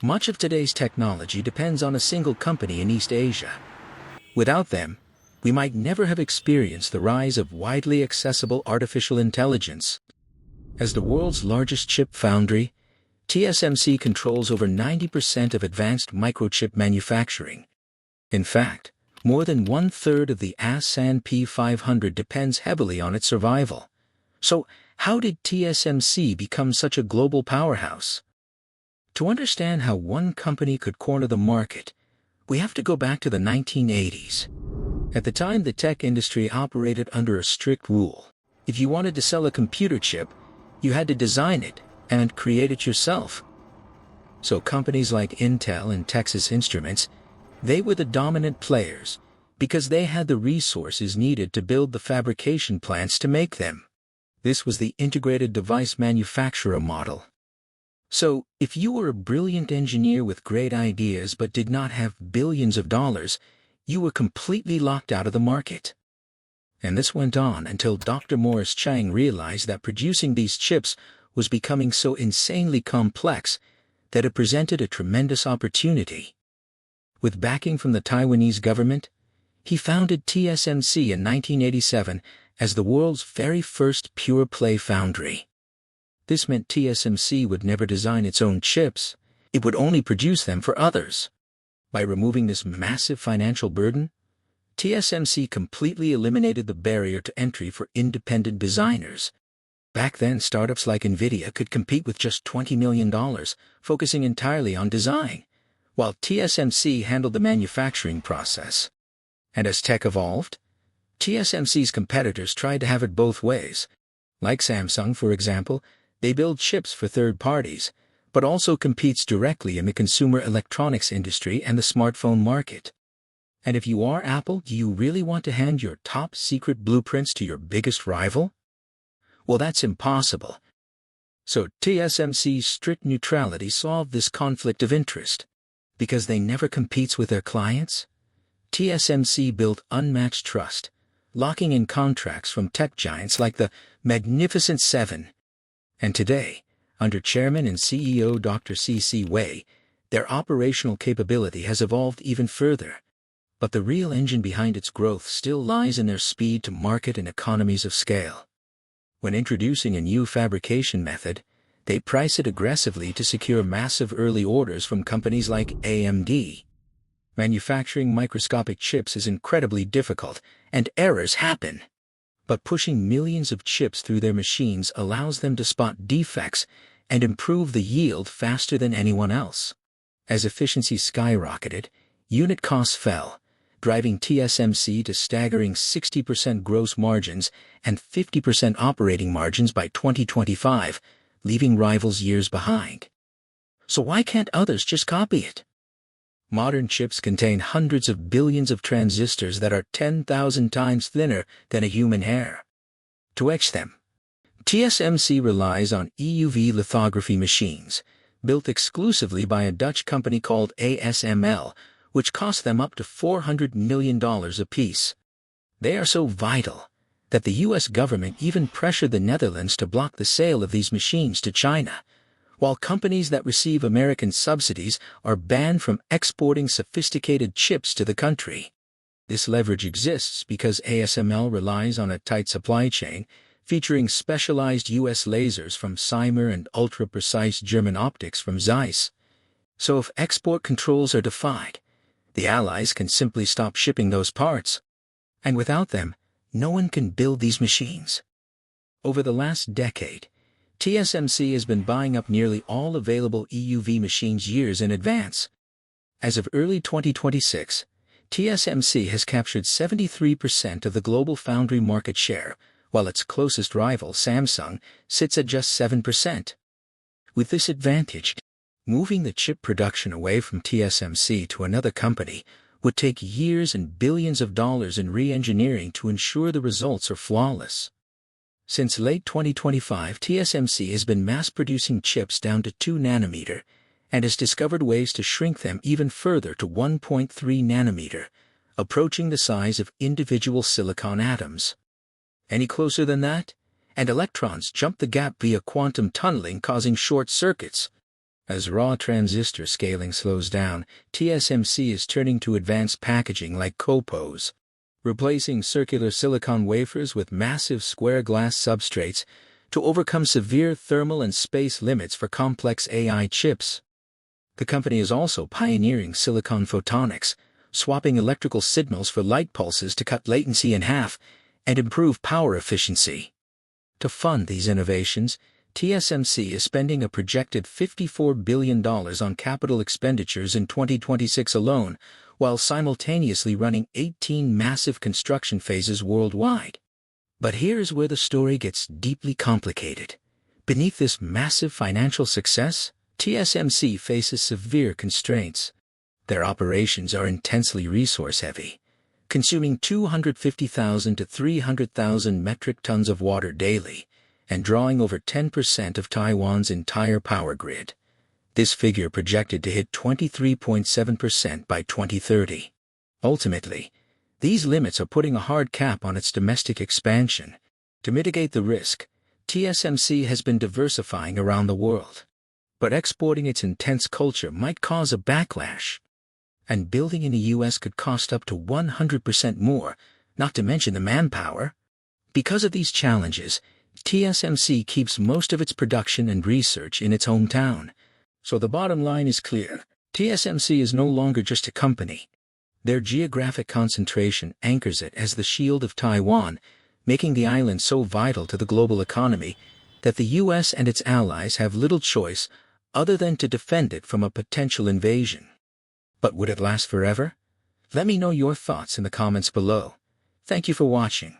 Much of today's technology depends on a single company in East Asia. Without them, we might never have experienced the rise of widely accessible artificial intelligence. As the world's largest chip foundry, TSMC controls over 90% of advanced microchip manufacturing. In fact, more than one-third of the S&P 500 depends heavily on its survival. So, how did TSMC become such a global powerhouse? To understand how one company could corner the market, we have to go back to the 1980s. At the time, the tech industry operated under a strict rule. If you wanted to sell a computer chip, you had to design it and create it yourself. So companies like Intel and Texas Instruments, they were the dominant players because they had the resources needed to build the fabrication plants to make them. This was the integrated device manufacturer model. So, if you were a brilliant engineer with great ideas but did not have billions of dollars, you were completely locked out of the market. And this went on until Dr. Morris Chang realized that producing these chips was becoming so insanely complex that it presented a tremendous opportunity. With backing from the Taiwanese government, he founded TSMC in 1987 as the world's very first pure-play foundry. This meant TSMC would never design its own chips, it would only produce them for others. By removing this massive financial burden, TSMC completely eliminated the barrier to entry for independent designers. Back then, startups like NVIDIA could compete with just $20 million, focusing entirely on design, while TSMC handled the manufacturing process. And as tech evolved, TSMC's competitors tried to have it both ways. Like Samsung, for example, they build chips for third parties, but also competes directly in the consumer electronics industry and the smartphone market. And if you are Apple, do you really want to hand your top-secret blueprints to your biggest rival? Well, that's impossible. So TSMC's strict neutrality solved this conflict of interest. Because they never competes with their clients, TSMC built unmatched trust, locking in contracts from tech giants like the Magnificent Seven. And today, under Chairman and CEO Dr. C.C. Wei, their operational capability has evolved even further. But the real engine behind its growth still lies in their speed to market and economies of scale. When introducing a new fabrication method, they price it aggressively to secure massive early orders from companies like AMD. Manufacturing microscopic chips is incredibly difficult, and errors happen. But pushing millions of chips through their machines allows them to spot defects and improve the yield faster than anyone else. As efficiency skyrocketed, unit costs fell, driving TSMC to staggering 60% gross margins and 50% operating margins by 2025, leaving rivals years behind. So why can't others just copy it? Modern chips contain hundreds of billions of transistors that are 10,000 times thinner than a human hair. To etch them, TSMC relies on EUV lithography machines, built exclusively by a Dutch company called ASML, which cost them up to $400 million apiece. They are so vital that the U.S. government even pressured the Netherlands to block the sale of these machines to China, while companies that receive American subsidies are banned from exporting sophisticated chips to the country. This leverage exists because ASML relies on a tight supply chain, featuring specialized U.S. lasers from Cymer and ultra-precise German optics from Zeiss. So if export controls are defied, the Allies can simply stop shipping those parts. And without them, no one can build these machines. Over the last decade, TSMC has been buying up nearly all available EUV machines years in advance. As of early 2026, TSMC has captured 73% of the global foundry market share, while its closest rival, Samsung, sits at just 7%. With this advantage, moving the chip production away from TSMC to another company would take years and billions of dollars in re-engineering to ensure the results are flawless. Since late 2025, TSMC has been mass-producing chips down to 2 nanometer and has discovered ways to shrink them even further to 1.3 nanometer, approaching the size of individual silicon atoms. Any closer than that, and electrons jump the gap via quantum tunneling, causing short circuits. As raw transistor scaling slows down, TSMC is turning to advanced packaging like CoPoS, replacing circular silicon wafers with massive square glass substrates to overcome severe thermal and space limits for complex AI chips. The company is also pioneering silicon photonics, swapping electrical signals for light pulses to cut latency in half and improve power efficiency. To fund these innovations, TSMC is spending a projected $54 billion on capital expenditures in 2026 alone, while simultaneously running 18 massive construction phases worldwide. But here's where the story gets deeply complicated. Beneath this massive financial success, TSMC faces severe constraints. Their operations are intensely resource-heavy, consuming 250,000 to 300,000 metric tons of water daily, and drawing over 10% of Taiwan's entire power grid. This figure projected to hit 23.7% by 2030. Ultimately, these limits are putting a hard cap on its domestic expansion. To mitigate the risk, TSMC has been diversifying around the world. But exporting its intense culture might cause a backlash. And building in the US could cost up to 100% more, not to mention the manpower. Because of these challenges, TSMC keeps most of its production and research in its hometown. So the bottom line is clear. TSMC is no longer just a company. Their geographic concentration anchors it as the Shield of Taiwan, making the island so vital to the global economy that the US and its allies have little choice other than to defend it from a potential invasion. But would it last forever? Let me know your thoughts in the comments below. Thank you for watching.